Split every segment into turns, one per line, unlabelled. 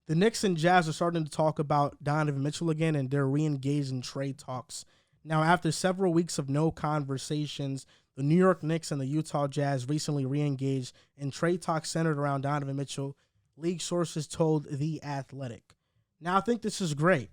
The Knicks and Jazz are starting to talk about Donovan Mitchell again, and they're re-engaged in trade talks. Now, after several weeks of no conversations, the New York Knicks and the Utah Jazz recently re-engaged in trade talks centered around Donovan Mitchell, league sources told The Athletic. Now, I think this is great.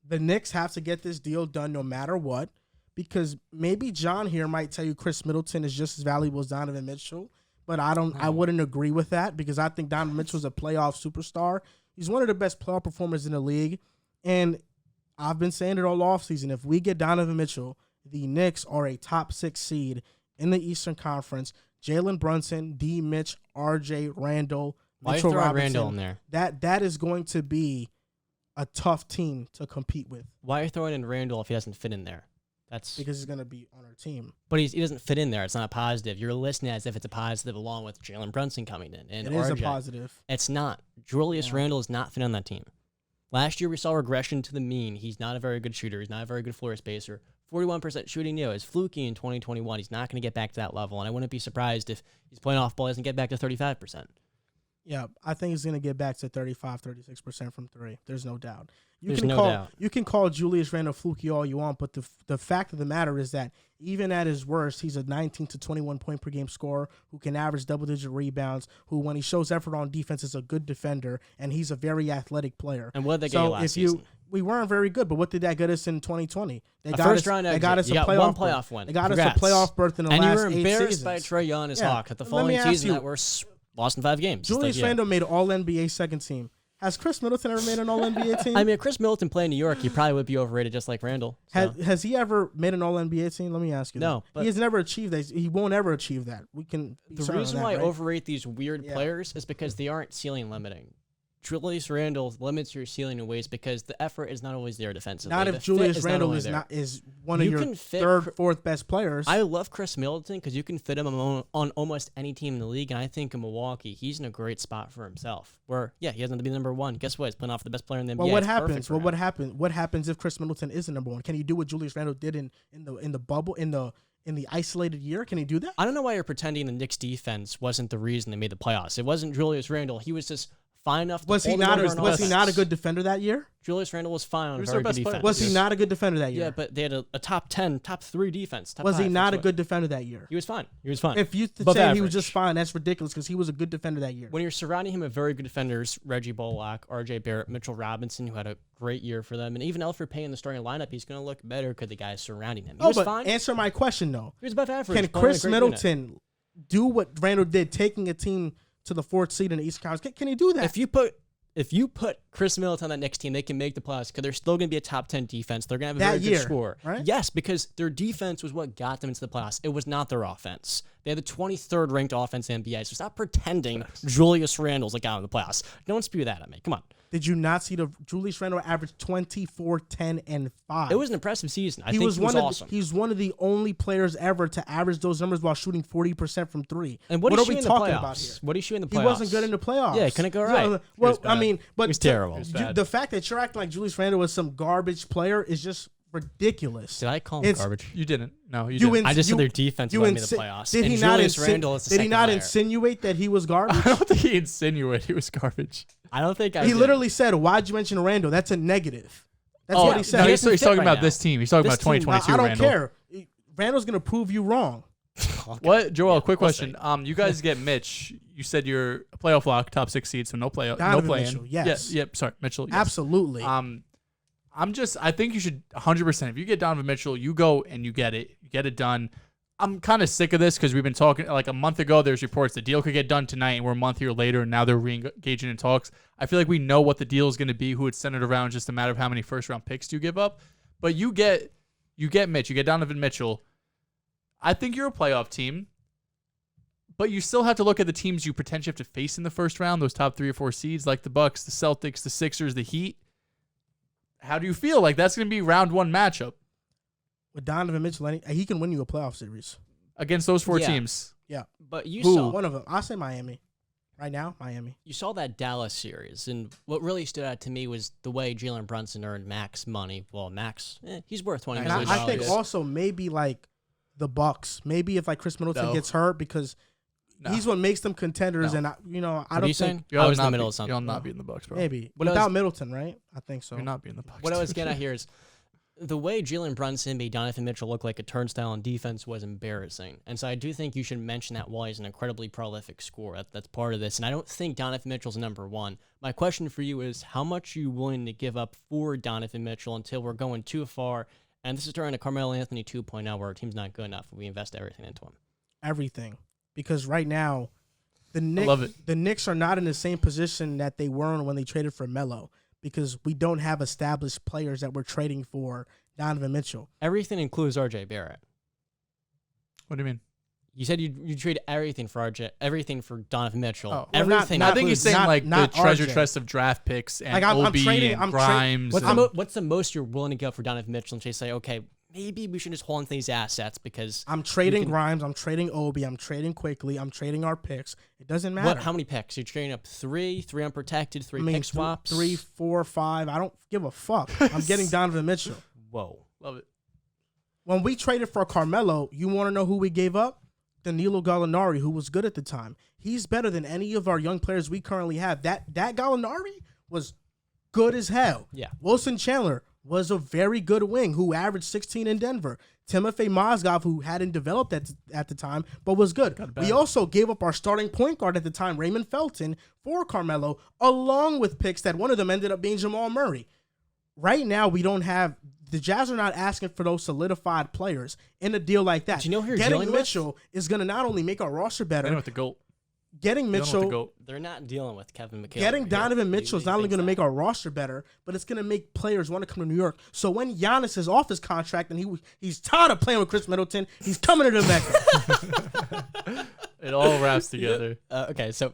The Knicks have to get this deal done no matter what, because maybe John here might tell you Chris Middleton is just as valuable as Donovan Mitchell, but I wouldn't agree with that, because I think Donovan Mitchell is a playoff superstar. He's one of the best playoff performers in the league, and I've been saying it all offseason. If we get Donovan Mitchell, the Knicks are a top 6 seed in the Eastern Conference. Jalen Brunson, D. Mitch, R.J. Randall, Mitchell Robinson.
Randall in there?
That is going to be a tough team to compete with.
Why are you throwing in Randall if he doesn't fit in there? That's
because he's going to be on our team.
But he doesn't fit in there. It's not a positive. You're listening as if it's a positive along with Jalen Brunson coming in. And
it
RJ.
is a positive.
It's not. Julius Randle is not fit on that team. Last year we saw regression to the mean. He's not a very good shooter. He's not a very good floor spacer. 41% shooting is fluky in 2021. He's not going to get back to that level, and I wouldn't be surprised if he's playing off ball, he doesn't get back to 35%.
Yeah, I think he's going to get back to 35, 36% from 3. There's no doubt. You can call Julius Randle fluky all you want, but the fact of the matter is that even at his worst, he's a 19 to 21 point per game scorer who can average double-digit rebounds, who, when he shows effort on defense, is a good defender, and he's a very athletic player.
And what did they get you last season?
We weren't very good, but what did that get us in 2020? They got us
one playoff win.
They got us a playoff berth in the last 8 seasons.
And you were embarrassed by Trae Young and his Hawks at the following season that were lost in 5 games.
Julius Randle made All-NBA second team. Has Chris Middleton ever made an All-NBA team?
I mean, if Chris Middleton played in New York, he probably would be overrated just like Randall. So.
Has he ever made an All-NBA team? Let me ask you.
No.
He has never achieved that. He won't ever achieve that. The
reason why I overrate these weird players is because they aren't ceiling limiting. Julius Randle limits your ceiling in ways because the effort is not always there defensively.
Not if Julius Randle is one of your third, fourth best players.
I love Chris Middleton because you can fit him on almost any team in the league, and I think in Milwaukee he's in a great spot for himself. Where he doesn't have to be number 1. Guess what? He's playing off the best player in the NBA.
Well, what happens? What happens if Chris Middleton isn't number 1? Can he do what Julius Randle did in the bubble in the isolated year? Can he do that?
I don't know why you're pretending the Knicks defense wasn't the reason they made the playoffs. It wasn't Julius Randle. He was just fine enough.
Was he not a good defender that year?
Julius Randle was fine on very good defense.
Was he not a good defender that year?
Yeah, but they had a top 10, top 3 defense.
Was he not a good defender that year?
He was fine.
If you say he was just fine, that's ridiculous because he was a good defender that year.
When you're surrounding him with very good defenders, Reggie Bullock, R.J. Barrett, Mitchell Robinson, who had a great year for them, and even Elfrid Payton in the starting lineup, he's going to look better because the guys surrounding him. He was fine.
Answer my question, though.
He was above average.
Can Chris Middleton do what Randle did, taking a team to the 4th seed in the East Conference? Can he do that?
If you put Chris Middleton on that next team, they can make the playoffs because they're still going to be a top 10 defense. They're going to have a very good score.
Right?
Yes, because their defense was what got them into the playoffs. It was not their offense. They had the 23rd ranked offense in the NBA, so stop pretending Julius Randle's got in the playoffs. Don't spew that at me. Come on.
Did you not see the Julius Randle average 24, 10, and 5?
It was an impressive season. I think he was awesome.
He's one of the only players ever to average those numbers while shooting 40% from 3.
And what are we talking about here? What is he in the playoffs?
He wasn't good in the playoffs.
Yeah, couldn't go right.
Well, I mean, but
he was terrible.
The fact that you're acting like Julius Randle was some garbage player is just ridiculous.
Did I call him garbage?
You didn't. No, you didn't.
I just said their defense made the playoffs. Did he not
insinuate that he was garbage?
I don't think he insinuated he was garbage.
I don't think
he literally said, "Why'd you mention Randle? That's a negative." That's what he said.
No, he's talking about this team. He's talking about 2022 Randle.
I don't care. Randle's going to prove you wrong.
Okay. What, Joel? Quick question. You guys get Mitch. You said you're a playoff lock, top 6 seed, so no play.
Donovan
no play
Mitchell, yes.
Yep. Sorry, Mitchell. Yes.
Absolutely.
I think you should 100%. If you get Donovan Mitchell, you go and you get it. You get it done. I'm kind of sick of this because we've been talking like a month ago. There's reports the deal could get done tonight, and we're a month here later, and now they're re-engaging in talks. I feel like we know what the deal is going to be, who it's centered around. It's just a matter of how many first-round picks do you give up. But you get Mitch, you get Donovan Mitchell. I think you're a playoff team, but you still have to look at the teams you potentially have to face in the first round. Those top 3 or 4 seeds, like the Bucks, the Celtics, the Sixers, the Heat. How do you feel? Like that's going to be round 1 matchup.
With Donovan Mitchell, he can win you a playoff series.
Against those 4 teams.
Yeah.
But you saw
one of them. I'll say Miami. Right now, Miami.
You saw that Dallas series, and what really stood out to me was the way Jalen Brunson earned max money. Well, max, he's worth $20 million.
I think also maybe like the Bucks. Maybe if like Chris Middleton gets hurt because He's what makes them contenders,
No.
and I
What are
don't
you
think
saying?
You'll
I was in the
not
middle
be-
of something.
You'll not be in the Bucks, bro.
maybe
What I
without
was-
Middleton, right? I think so.
You're not be in the Bucks.
What I was getting at here is the way Jalen Brunson made Donovan Mitchell look like a turnstile on defense was embarrassing. And so I do think you should mention that while he's an incredibly prolific scorer. That's part of this. And I don't think Donovan Mitchell's number one. My question for you is, how much are you willing to give up for Donovan Mitchell until we're going too far? And this is during a Carmelo Anthony 2.0 where our team's not good enough. We invest everything into him.
Everything, because right now, the
love it.
Knicks are not in the same position that they were in when they traded for Melo, because we don't have established players that we're trading for Donovan Mitchell.
Everything includes RJ Barrett.
What do you mean?
You said you trade everything for Donovan Mitchell.
Oh,
well, not-
Everything.
not
I think he's saying
not-
like
not
the treasure
RJ.
chest of draft picks and
Like, I'm
OB
trading-
and
I'm
Grimes.
What's the most you're willing to give up for Donovan Mitchell and just say, okay, maybe we should just hold on to these assets because
I'm trading
can-
Grimes. I'm trading Obi. I'm trading quickly. I'm trading our picks. It doesn't matter.
how many picks? You're trading up three unprotected, three
I mean,
pick swaps?
3, 4, 5. I don't give a fuck. I'm getting Donovan Mitchell.
Whoa.
Love it.
When we traded for Carmelo, you want to know who we gave up? Danilo Gallinari, who was good at the time. He's better than any of our young players we currently have. That Gallinari was good as hell.
Yeah.
Wilson Chandler was a very good wing who averaged 16 in Denver. Timofey Mozgov, who hadn't developed at the time, but was good. We also gave up our starting point guard at the time, Raymond Felton, for Carmelo, along with picks that one of them ended up being Jamal Murray. Right now, we don't have – the Jazz are not asking for those solidified players in a deal like that.
Do you know who you're
Getting
dealing with?
Mitchell is going to not only make our roster
Dealing
better,
with the GOAT.
getting
Dealing with the
Mitchell –
GOAT.
They're not dealing with Kevin McHale.
getting
over here.
Donovan Mitchell is
He
not only
thinks
going to
that.
make our roster better, but it's going to make players want to come to New York. So when Giannis is off his contract and he's tired of playing with Chris Middleton, he's coming to the Mecca.
It all wraps together.
Okay, so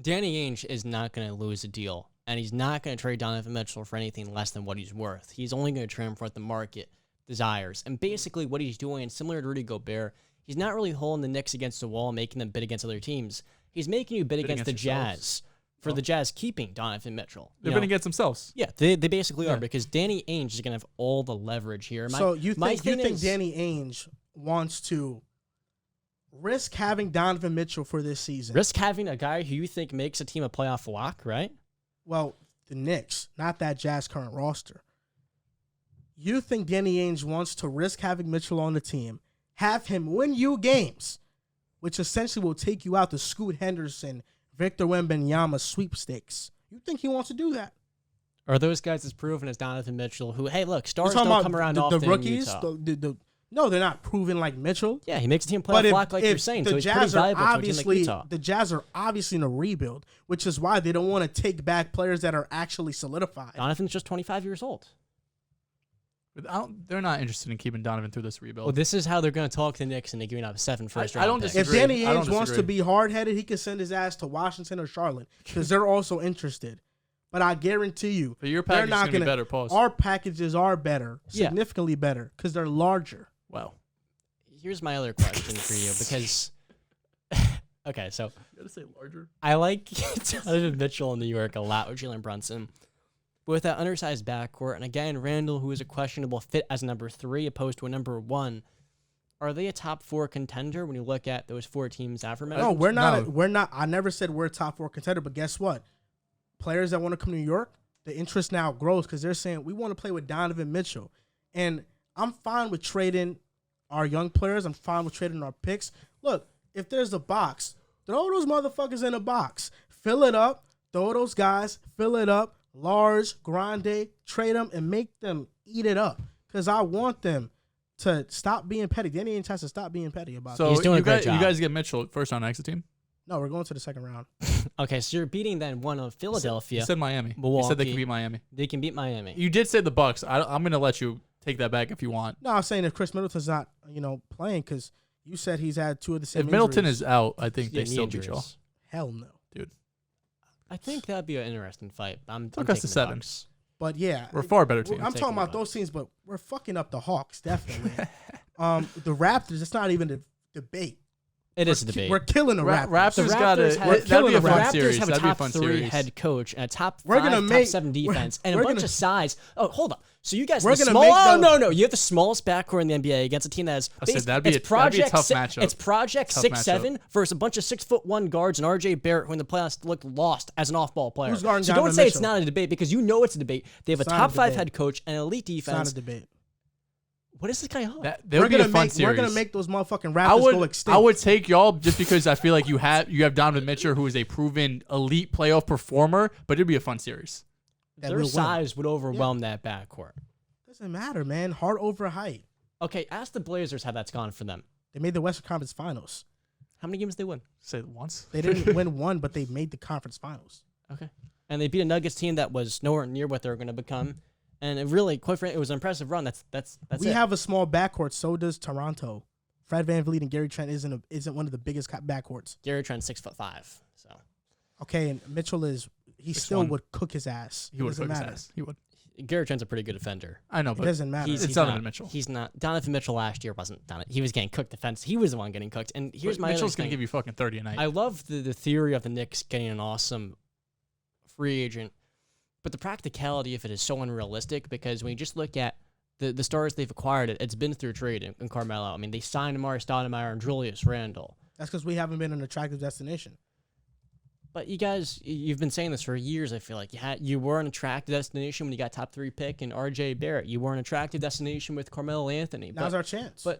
Danny Ainge is not going to lose a deal, and he's not going to trade Donovan Mitchell for anything less than what he's worth. He's only going to trade him for what the market desires. And basically what he's doing, similar to Rudy Gobert, he's not really holding the Knicks against the wall, making them bid against other teams. He's making you bid against the
against
Jazz for the Jazz keeping Donovan Mitchell.
They're
You
bidding
know?
against themselves.
Yeah, they basically
Yeah.
are, because Danny Ainge is going to have all the leverage here.
So you think
is-
Danny Ainge wants to risk having Donovan Mitchell for this season?
risk having a guy who you think makes a team a playoff lock, right?
Well, the Knicks, not that Jazz current roster. You think Danny Ainge wants to risk having Mitchell on the team, have him win you games, which essentially will take you out to Scoot Henderson, Victor Wembanyama sweepstakes. You think he wants to do that?
Are those guys as proven as Donovan Mitchell, who, hey, look, stars
You're
don't
talking
come around
about
often
the rookies?
in Utah.
No, they're not proven like Mitchell.
Yeah, he makes a team
But
playoff lock like you're saying, so he's pretty valuable to a team like Utah.
the Jazz are obviously in a rebuild, which is why they don't want to take back players that are actually solidified.
Donovan's just 25 years old.
But they're not interested in keeping Donovan through this rebuild.
Well, this is how they're going to talk to the Knicks, and they're giving up 7 first round
I don't
picks.
If
disagree.
Danny
I don't
Ainge wants to
disagree.
be hard-headed, he can send his ass to Washington or Charlotte because they're also interested. But I guarantee you,
But your
they're
package is
not
going to be
gonna-
better. Pause.
our packages are better,
Yeah.
significantly better, because they're larger.
Wow.
Here's my other question for you, because okay, so
You got to say larger.
I like Donovan Mitchell in New York a lot with Jalen Brunson. But with that undersized backcourt, and again, Randall, who is a questionable fit as a number 3 opposed to a number 1, are they a top 4 contender when you look at those 4 teams aforementioned?
No, we're not.
No.
We're not. I never said we're a top 4 contender, but guess what? Players that want to come to New York, the interest now grows because they're saying we want to play with Donovan Mitchell, and I'm fine with trading our young players. I'm fine with trading our picks. Look, if there's a box, throw those motherfuckers in a box, fill it up, throw those guys, fill it up, large, grande, trade them, and make them eat it up because I want them to stop being petty. Danny Ainge has to stop being petty about
So
it.
He's doing
you
a great
guys,
job.
you guys get Mitchell first round exit team.
No, we're going to the second round.
Okay, so you're beating then one of Philadelphia.
You said Miami. You said they
Milwaukee.
could beat Miami.
They can beat Miami.
You did say the Bucks. I'm going to let you take that back if you want.
No, I'm saying if Chris Middleton's not, playing because you said he's had 2 of the same
If Middleton
injuries.
is out, I think
Yeah,
they
knee
still beat y'all.
injuries.
Hell no.
I think that'd be an interesting fight. I'm
Took
I'm
us to
taking the
7.
Bucks.
But yeah,
We're a far better team.
I'm
Taking
talking
the
about those
Bucks.
teams, but we're fucking up the Hawks definitely. The Raptors, it's not even a debate.
It is a debate.
We're killing the Raptors.
Raptors
The
got
Raptors
to.
have-
That'd be a
the
fun
Raptors
series.
have a
That'd be a
top
fun
3
series.
head coach and a top
We're
5,
gonna
top
make-
7 defense and a
we're
bunch
gonna-
of size. Oh, hold up. So you guys,
We're
the
gonna
small.
make
Oh
the-
no, no, you have the smallest backcourt in the NBA against a team that has.
I said that'd be a tough matchup.
It's Project
Tough
6'7" versus a bunch of 6'1" guards and RJ Barrett, who in the playoffs looked lost as an off-ball player.
Who's guarding
So don't
Donovan
say it's
Mitchell?
not a debate because you know it's a debate. They have a
It's not
top
a
5
debate.
head coach and elite
It's not
defense.
a debate.
What is this guy on?
That
We're
would be a
gonna
fun
make
series.
we're gonna make those motherfucking
I
Raptors go
would,
extinct.
I would take y'all just because I feel like you have Donovan Mitchell, who is a proven elite playoff performer, but it'd be a fun series.
That
Their
will win.
size would overwhelm that backcourt.
Doesn't matter, man. Heart over height.
Okay, ask the Blazers how that's gone for them.
They made the Western Conference Finals.
How many games did they win?
Say it once.
They didn't win one, but they made the conference finals.
Okay. And they beat a Nuggets team that was nowhere near what they were going to become. And it really, quite frankly, it was an impressive run. That's
We
it.
have a small backcourt. So does Toronto. Fred VanVleet and Gary Trent isn't one of the biggest backcourts.
Gary Trent 6'5". So
Okay, and Mitchell is he
6'1".
still would cook his ass.
He would
doesn't
cook his
matter.
ass. He would.
Gary Trent's a pretty good defender.
I know,
It
but
doesn't matter.
It's Donovan Mitchell.
He's not. Donovan Mitchell last year wasn't Donovan. He was getting cooked defense. He was the one getting cooked. And here's my
Mitchell's
other
gonna
thing.
give you fucking 30 a night.
I love the theory of the Knicks getting an awesome free agent, but the practicality of it is so unrealistic because when you just look at the stars they've acquired, it's been through trade in Carmelo. I mean, they signed Amari Stoudemire and Julius Randle.
That's because we haven't been an attractive destination.
But you guys, you've been saying this for years. I feel like you were an attractive destination when you got top 3 pick and RJ Barrett. You were an attractive destination with Carmelo Anthony.
Now's our chance.
But